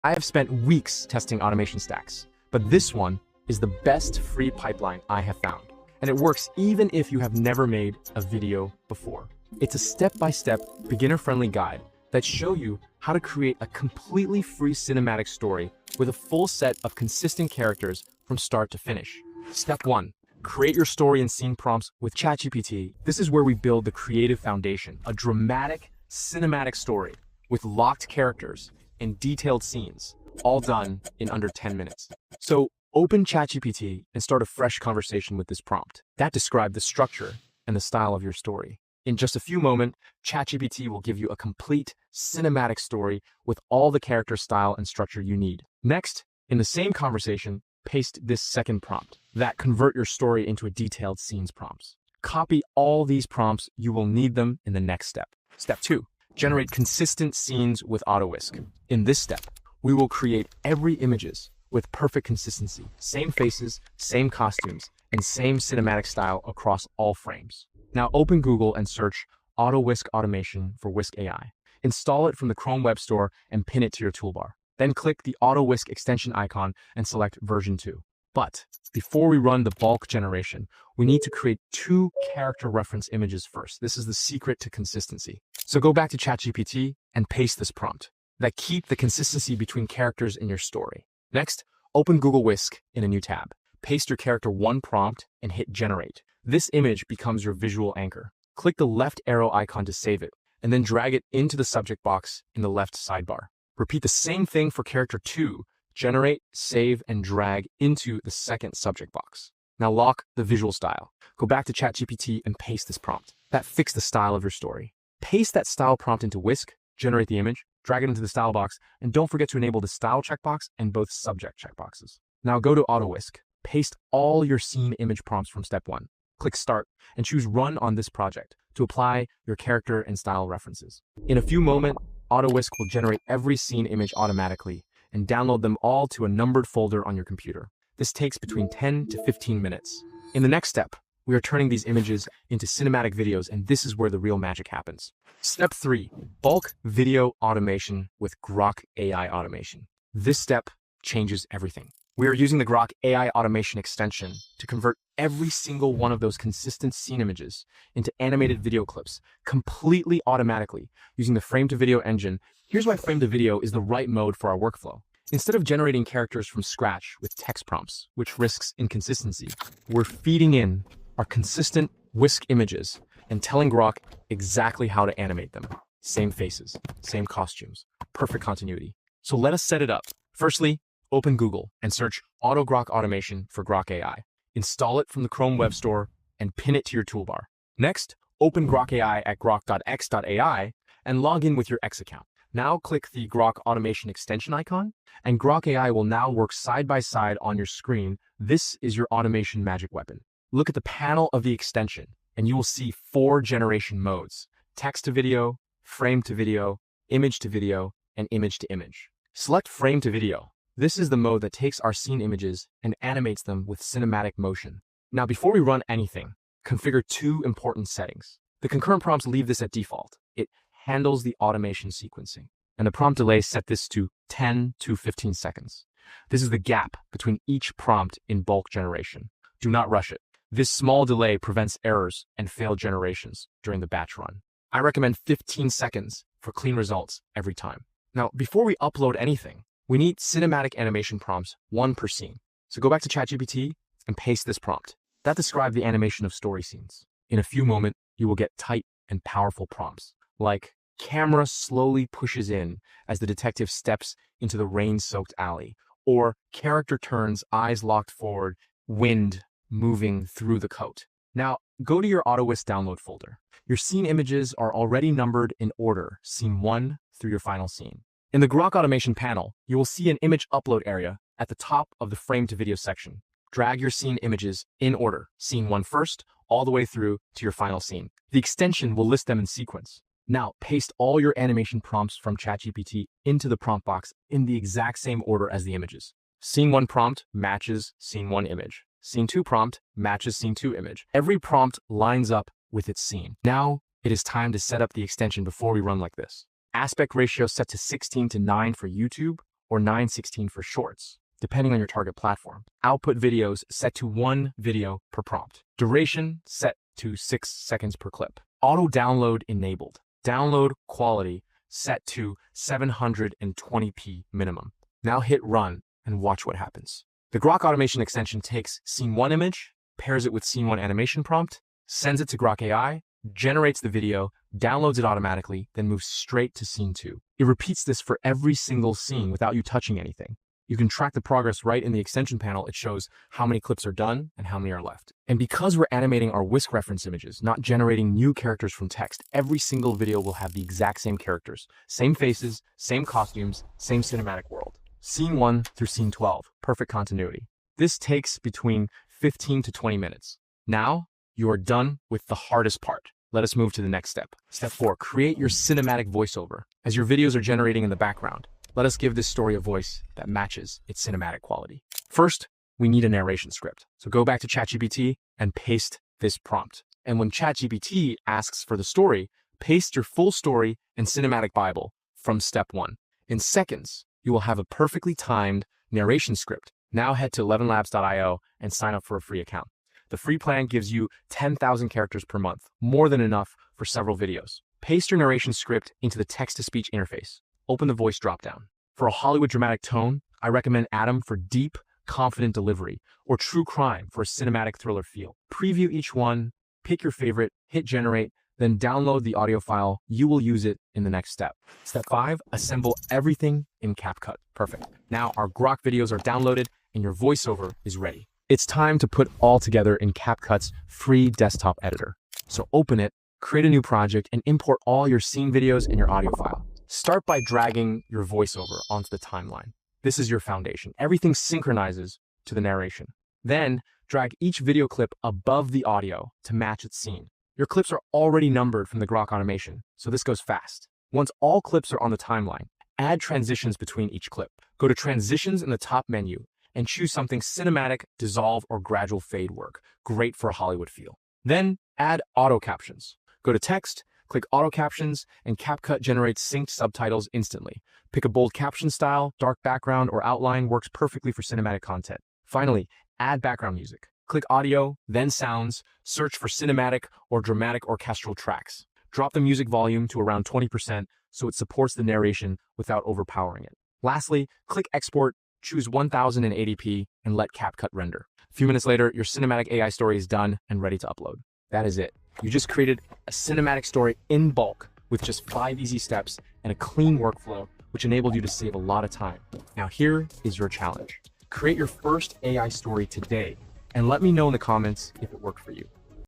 I have spent weeks testing automation stacks, but this one is the best free pipeline I have found. And it works even if you have never made a video before. It's a step-by-step, beginner-friendly guide that shows you how to create a completely free cinematic story with a full set of consistent characters from start to finish. Step 1. Create your story and scene prompts with ChatGPT. This is where we build the creative foundation, a dramatic, cinematic story with locked characters and detailed scenes, all done in under 10 minutes. So open ChatGPT and start a fresh conversation with this prompt. That describes the structure and the style of your story. In just a few moments, ChatGPT will give you a complete cinematic story with all the character style and structure you need. Next, in the same conversation, paste this second prompt that convert your story into a detailed scenes prompts. Copy all these prompts. You will need them in the next step. Step 2. Generate consistent scenes with AutoWhisk. In this step, we will create every images with perfect consistency, same faces, same costumes, and same cinematic style across all frames. Now open Google and search AutoWhisk automation for Whisk AI. Install it from the Chrome Web Store and pin it to your toolbar. Then click the AutoWhisk extension icon and select version 2. But before we run the bulk generation, we need to create 2 character reference images first. This is the secret to consistency. So go back to ChatGPT and paste this prompt that keep the consistency between characters in your story. Next, open Google Whisk in a new tab. Paste your character 1 prompt and hit generate. This image becomes your visual anchor. Click the left arrow icon to save it, and then drag it into the subject box in the left sidebar. Repeat the same thing for character 2. Generate, save, and drag into the second subject box. Now lock the visual style. Go back to ChatGPT and paste this prompt. That fixed the style of your story. Paste that style prompt into Whisk, generate the image, drag it into the style box, and don't forget to enable the style checkbox and both subject checkboxes. Now go to AutoWhisk. Paste all your scene image prompts from step 1. Click Start and choose Run on this project to apply your character and style references. In a few moments, AutoWhisk will generate every scene image automatically and download them all to a numbered folder on your computer. This takes between 10 to 15 minutes. In the next step, we are turning these images into cinematic videos, and this is where the real magic happens. Step 3. Bulk video automation with Grok AI automation. This step changes everything. We are using the Grok AI automation extension to convert every single one of those consistent scene images into animated video clips completely automatically using the frame-to-video engine. Here's why frame-to-video is the right mode for our workflow. Instead of generating characters from scratch with text prompts, which risks inconsistency, we're feeding in our consistent Whisk images and telling Grok exactly how to animate them. Same faces, same costumes, perfect continuity. So let us set it up. Firstly, open Google and search AutoGrok Automation for Grok AI. Install it from the Chrome Web Store and pin it to your toolbar. Next, open Grok AI at grok.x.ai and log in with your X account. Now click the Grok Automation extension icon, and Grok AI will now work side by side on your screen. This is your automation magic weapon. Look at the panel of the extension, and you will see 4 generation modes: text to video, frame to video, image to video, and image to image. Select frame to video. This is the mode that takes our scene images and animates them with cinematic motion. Now, before we run anything, configure 2 important settings. The concurrent prompts leave this at default. It handles the automation sequencing. And the prompt delay, set this to 10 to 15 seconds. This is the gap between each prompt in bulk generation. Do not rush it. This small delay prevents errors and failed generations during the batch run. I recommend 15 seconds for clean results every time. Now, before we upload anything, we need cinematic animation prompts, 1 per scene. So go back to ChatGPT and paste this prompt. That describes the animation of story scenes. In a few moments, you will get tight and powerful prompts, like camera slowly pushes in as the detective steps into the rain-soaked alley, or character turns, eyes locked forward, wind moving through the coat. Now, go to your AutoWhisk download folder. Your scene images are already numbered in order, scene 1 through your final scene. In the Grok Automation panel, you will see an image upload area at the top of the frame to video section. Drag your scene images in order, scene 1 first, all the way through to your final scene. The extension will list them in sequence. Now, paste all your animation prompts from ChatGPT into the prompt box in the exact same order as the images. Scene 1 prompt matches scene 1 image. Scene 2 prompt matches scene 2 image. Every prompt lines up with its scene. Now, it is time to set up the extension before we run like this. Aspect ratio set to 16:9 for YouTube, or 9:16 for shorts, depending on your target platform. Output videos set to 1 video per prompt. Duration set to 6 seconds per clip. Auto download enabled. Download quality set to 720p minimum. Now hit run and watch what happens. The Grok automation extension takes scene 1 image, pairs it with scene 1 animation prompt, sends it to Grok AI, generates the video, downloads it automatically, then moves straight to scene 2. It repeats this for every single scene without you touching anything. You can track the progress right in the extension panel. It shows how many clips are done and how many are left. And because we're animating our whisk reference images, not generating new characters from text, every single video will have the exact same characters, same faces, same costumes, same cinematic world. Scene 1 through scene 12, perfect continuity. This takes between 15 to 20 minutes. Now, you are done with the hardest part. Let us move to the next step. Step 4, create your cinematic voiceover. As your videos are generating in the background, let us give this story a voice that matches its cinematic quality. First, we need a narration script. So go back to ChatGPT and paste this prompt. And when ChatGPT asks for the story, paste your full story and cinematic Bible from step 1. In seconds, you will have a perfectly timed narration script. Now head to 11labs.io and sign up for a free account. The free plan gives you 10,000 characters per month, more than enough for several videos. Paste your narration script into the text-to-speech interface. Open the voice dropdown. For a Hollywood dramatic tone, I recommend Adam for deep, confident delivery, or True Crime for a cinematic thriller feel. Preview each one, pick your favorite, hit generate, then download the audio file. You will use it in the next step. Step 5, assemble everything in CapCut. Perfect. Now our Grok videos are downloaded and your voiceover is ready. It's time to put all together in CapCut's free desktop editor. So open it, create a new project, and import all your scene videos and your audio file. Start by dragging your voiceover onto the timeline. This is your foundation. Everything synchronizes to the narration. Then drag each video clip above the audio to match its scene. Your clips are already numbered from the Grok automation, so this goes fast. Once all clips are on the timeline, add transitions between each clip. Go to Transitions in the top menu and choose something cinematic, dissolve, or gradual fade work. Great for a Hollywood feel. Then add auto captions. Go to Text, click Auto Captions, and CapCut generates synced subtitles instantly. Pick a bold caption style, dark background, or outline works perfectly for cinematic content. Finally, add background music. Click Audio, then Sounds, search for cinematic or dramatic orchestral tracks. Drop the music volume to around 20% so it supports the narration without overpowering it. Lastly, click Export, choose 1080p, and let CapCut render. A few minutes later, your cinematic AI story is done and ready to upload. That is it. You just created a cinematic story in bulk with just 5 easy steps and a clean workflow, which enabled you to save a lot of time. Now here is your challenge. Create your first AI story today and let me know in the comments if it worked for you.